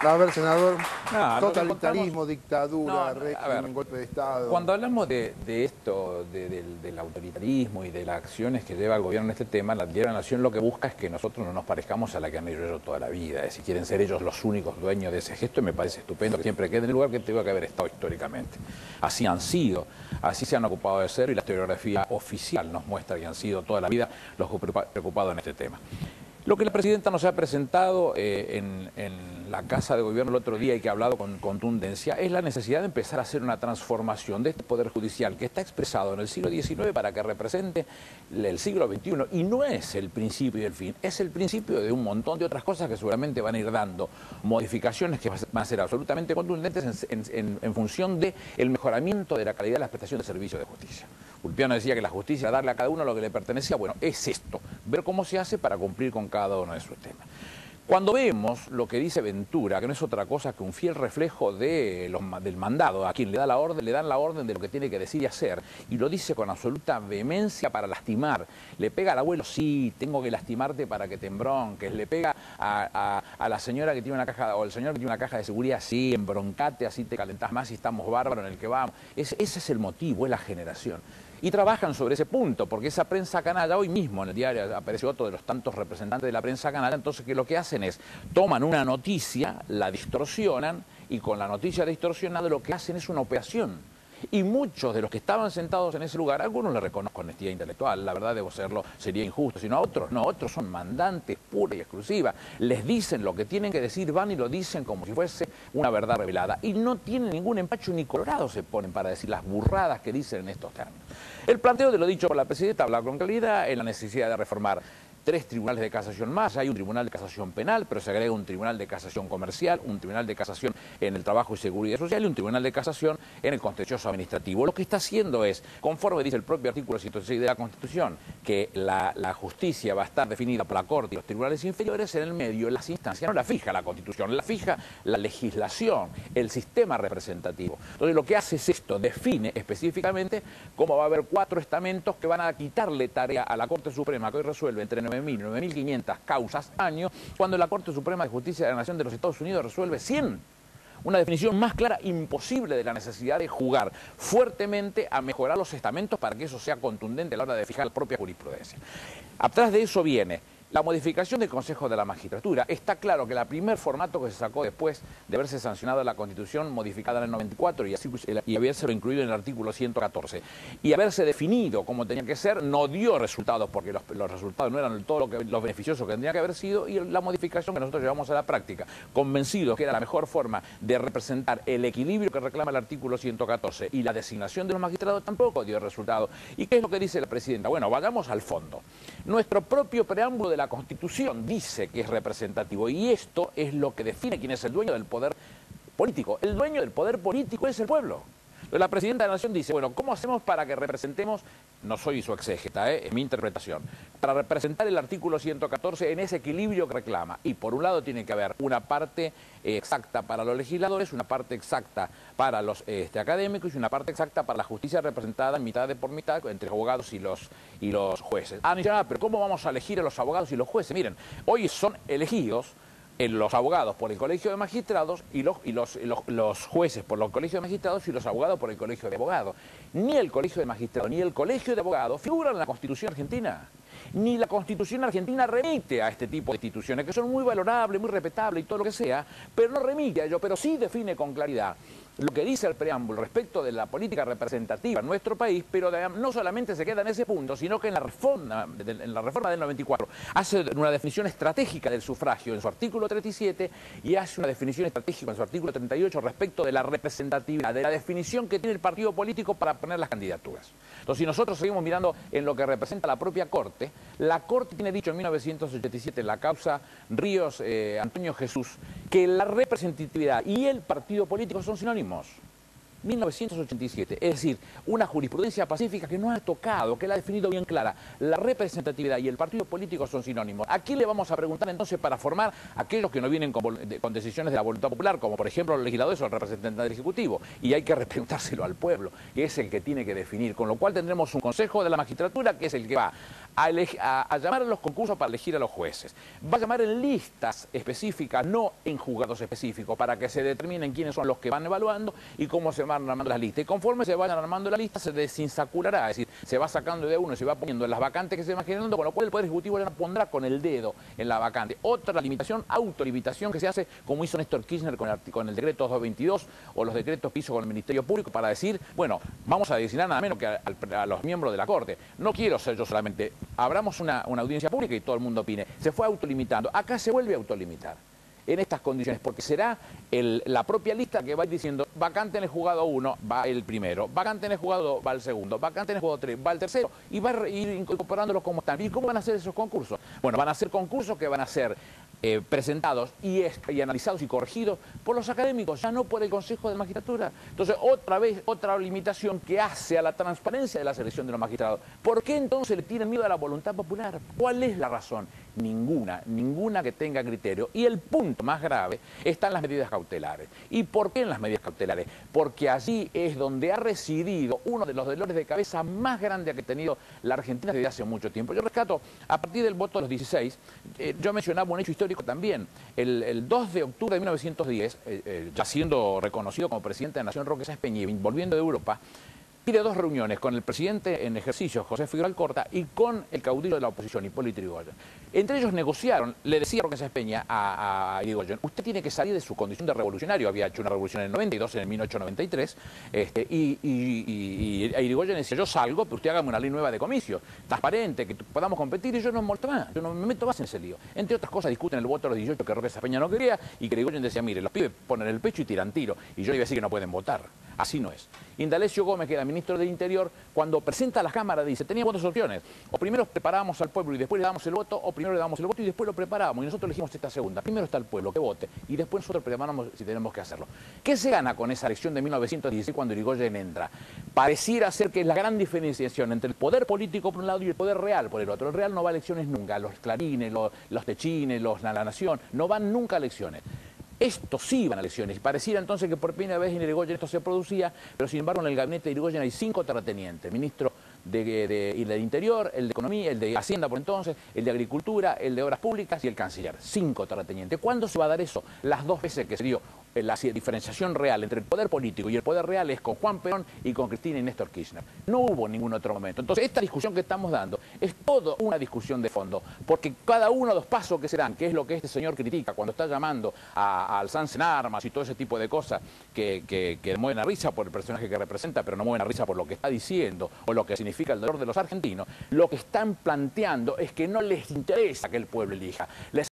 A ver, senador, No, totalitarismo, dictadura, no, régimen, golpe de Estado. Cuando hablamos de esto, del autoritarismo y de las acciones que lleva el gobierno en este tema, la Diario de la Nación lo que busca es que nosotros no nos parezcamos a la que han hecho ellos toda la vida. Es decir, quieren ser ellos los únicos dueños de ese gesto y me parece estupendo que siempre quede en el lugar que tenga que haber estado históricamente. Así han sido, así se han ocupado de ser y la historiografía oficial nos muestra que han sido toda la vida los preocupados en este tema. Lo que la presidenta nos ha presentado en la Casa de Gobierno el otro día y que ha hablado con contundencia es la necesidad de empezar a hacer una transformación de este Poder Judicial que está expresado en el siglo XIX para que represente el siglo XXI y no es el principio y el fin, es el principio de un montón de otras cosas que seguramente van a ir dando modificaciones que van a ser absolutamente contundentes en función del mejoramiento de la calidad de la prestación de servicios de justicia. Ulpiano decía que la justicia, darle a cada uno lo que le pertenecía, bueno, es esto, ver cómo se hace para cumplir con cada uno de sus temas. Cuando vemos lo que dice Ventura, que no es otra cosa que un fiel reflejo del mandado, a quien le dan la orden de lo que tiene que decir y hacer, y lo dice con absoluta vehemencia para lastimar. Le pega al abuelo, sí, tengo que lastimarte para que te embronques. Le pega a la señora que tiene una caja, o el señor que tiene una caja de seguridad, sí, embroncate, así te calentás más y estamos bárbaros en el que vamos. Ese es el motivo, es la generación. Y trabajan sobre ese punto, porque esa prensa canalla, hoy mismo en el diario apareció otro de los tantos representantes de la prensa canalla, entonces que lo que hacen es, toman una noticia, la distorsionan, y con la noticia distorsionada lo que hacen es una operación. Y muchos de los que estaban sentados en ese lugar, a algunos les reconozco honestidad intelectual, la verdad debo serlo, sería injusto, sino a otros no, otros son mandantes pura y exclusiva, les dicen lo que tienen que decir, van y lo dicen como si fuese una verdad revelada, y no tienen ningún empacho ni colorado se ponen para decir las burradas que dicen en estos términos. El planteo de lo dicho por la presidenta habla con claridad en la necesidad de reformar 3 tribunales de casación más, hay un tribunal de casación penal, pero se agrega un tribunal de casación comercial, un tribunal de casación en el trabajo y seguridad social y un tribunal de casación en el contencioso administrativo. Lo que está haciendo es, conforme dice el propio artículo 106 de la Constitución, que la justicia va a estar definida por la Corte y los tribunales inferiores, en el medio las instancias no la fija la Constitución, la fija la legislación, el sistema representativo. Entonces lo que hace es esto, define específicamente cómo va a haber 4 estamentos que van a quitarle tarea a la Corte Suprema, que hoy resuelve entre 9.500 causas año, cuando la Corte Suprema de Justicia de la Nación de los Estados Unidos resuelve 100. Una definición más clara imposible de la necesidad de jugar fuertemente a mejorar los estamentos para que eso sea contundente a la hora de fijar la propia jurisprudencia. Atrás de eso viene la modificación del Consejo de la Magistratura. Está claro que el primer formato que se sacó después de haberse sancionado la Constitución modificada en el 94 y haberse incluido en el artículo 114 y haberse definido como tenía que ser, no dio resultados porque los resultados no eran todo los beneficiosos que tendría que haber sido, y la modificación que nosotros llevamos a la práctica, convencidos que era la mejor forma de representar el equilibrio que reclama el artículo 114 y la designación de los magistrados, tampoco dio resultado. ¿Y qué es lo que dice la presidenta? Bueno, vayamos al fondo. Nuestro propio preámbulo de la Constitución dice que es representativo y esto es lo que define quién es el dueño del poder político. El dueño del poder político es el pueblo. La presidenta de la Nación dice, bueno, ¿cómo hacemos para que representemos, no soy su exégeta, es mi interpretación, para representar el artículo 114 en ese equilibrio que reclama? Y por un lado tiene que haber una parte exacta para los legisladores, una parte exacta para los académicos y una parte exacta para la justicia representada en mitad por mitad entre abogados y los jueces. Ah, pero ¿cómo vamos a elegir a los abogados y los jueces? Miren, hoy son elegidos los abogados por el Colegio de Magistrados y los jueces por el Colegio de Magistrados y los abogados por el Colegio de Abogados. Ni el Colegio de Magistrados ni el Colegio de Abogados figuran en la Constitución argentina. Ni la Constitución argentina remite a este tipo de instituciones, que son muy valorables, muy respetables y todo lo que sea, pero no remite a ello, pero sí define con claridad lo que dice el preámbulo respecto de la política representativa en nuestro país, pero no solamente se queda en ese punto, sino que en la reforma del 94 hace una definición estratégica del sufragio en su artículo 37 y hace una definición estratégica en su artículo 38 respecto de la representatividad, de la definición que tiene el partido político para poner las candidaturas. Entonces, si nosotros seguimos mirando en lo que representa la propia Corte, la Corte tiene dicho en 1987, en la causa Ríos Antonio Jesús, que la representatividad y el partido político son sinónimos. 1987, es decir, una jurisprudencia pacífica que no ha tocado, que la ha definido bien clara. La representatividad y el partido político son sinónimos. ¿A quién le vamos a preguntar entonces para formar aquellos que no vienen con decisiones de la voluntad popular, como por ejemplo los legisladores o el representante del Ejecutivo? Y hay que preguntárselo al pueblo, que es el que tiene que definir, con lo cual tendremos un Consejo de la Magistratura que es el que va a llamar a los concursos para elegir a los jueces. Va a llamar en listas específicas, no en juzgados específicos, para que se determinen quiénes son los que van evaluando y cómo se van armando las listas. Y conforme se vayan armando la lista, se desinsaculará, es decir, se va sacando de uno y se va poniendo en las vacantes que se van generando, con lo cual el Poder Ejecutivo ya no pondrá con el dedo en la vacante. Otra limitación, autolimitación que se hace, como hizo Néstor Kirchner con el decreto 222 o los decretos que hizo con el Ministerio Público para decir, bueno, vamos a designar nada menos que a los miembros de la Corte. No quiero ser yo solamente. Abramos una audiencia pública y todo el mundo opine. Se fue autolimitando. Acá se vuelve a autolimitar en estas condiciones, porque será la propia lista que va a ir diciendo, vacante en el juzgado 1, va el primero, vacante en el juzgado 2, va el segundo, vacante en el juzgado 3, va el tercero, y va a ir incorporándolos como están. ¿Y cómo van a ser esos concursos? Bueno, van a ser concursos que van a ser presentados y analizados y corregidos por los académicos, ya no por el Consejo de Magistratura. Entonces, otra vez, otra limitación que hace a la transparencia de la selección de los magistrados. ¿Por qué entonces le tienen miedo a la voluntad popular? ¿Cuál es la razón? Ninguna que tenga criterio. Y el punto más grave está en las medidas cautelares. ¿Y por qué en las medidas cautelares? Porque allí es donde ha residido uno de los dolores de cabeza más grandes que ha tenido la Argentina desde hace mucho tiempo. Yo rescato, a partir del voto de los 16, yo mencionaba un hecho histórico también. El 2 de octubre de 1910, ya siendo reconocido como presidente de la Nación Roque Sáenz Peña y volviendo de Europa, pide 2 reuniones con el presidente en ejercicio, José Figueroa Alcorta, y con el caudillo de la oposición, Hipólito Yrigoyen. Entre ellos negociaron, le decía Roque Sáenz Peña a Yrigoyen, usted tiene que salir de su condición de revolucionario, había hecho una revolución en el 92, en el 1893, y Yrigoyen decía, yo salgo, pero usted hágame una ley nueva de comicio, transparente, que podamos competir, y yo no me muerto más, yo no me meto más en ese lío. Entre otras cosas discuten el voto de los 18 que Roque Sáenz Peña no quería, y que Yrigoyen decía, mire, los pibes ponen el pecho y tiran tiro, y yo le iba a decir que no pueden votar. Así no es. Indalecio Gómez, que era ministro del Interior, cuando presenta a la Cámara dice, teníamos 2 opciones, o primero preparábamos al pueblo y después le damos el voto, o primero le damos el voto y después lo preparamos, y nosotros elegimos esta segunda. Primero está el pueblo, que vote, y después nosotros preparamos si tenemos que hacerlo. ¿Qué se gana con esa elección de 1916 cuando Yrigoyen entra? Pareciera ser que es la gran diferenciación entre el poder político por un lado y el poder real por el otro. El real no va a elecciones nunca, los clarines, los techines, la nación, no van nunca a elecciones. Estos sí van a elecciones. Pareciera entonces que por primera vez en Yrigoyen esto se producía, pero sin embargo en el gabinete de Yrigoyen hay 5 terratenientes, ministro del Interior, el de Economía, el de Hacienda por entonces, el de Agricultura, el de Obras Públicas y el Canciller. 5 terratenientes. ¿Cuándo se va a dar eso? Las 2 veces que se dio la diferenciación real entre el poder político y el poder real es con Juan Perón y con Cristina y Néstor Kirchner. No hubo ningún otro momento. Entonces, esta discusión que estamos dando es toda una discusión de fondo, porque cada uno de los pasos que se dan, que es lo que este señor critica cuando está llamando a alzarse en armas y todo ese tipo de cosas que mueven a risa por el personaje que representa, pero no mueven a risa por lo que está diciendo o lo que significa el dolor de los argentinos, lo que están planteando es que no les interesa que el pueblo elija.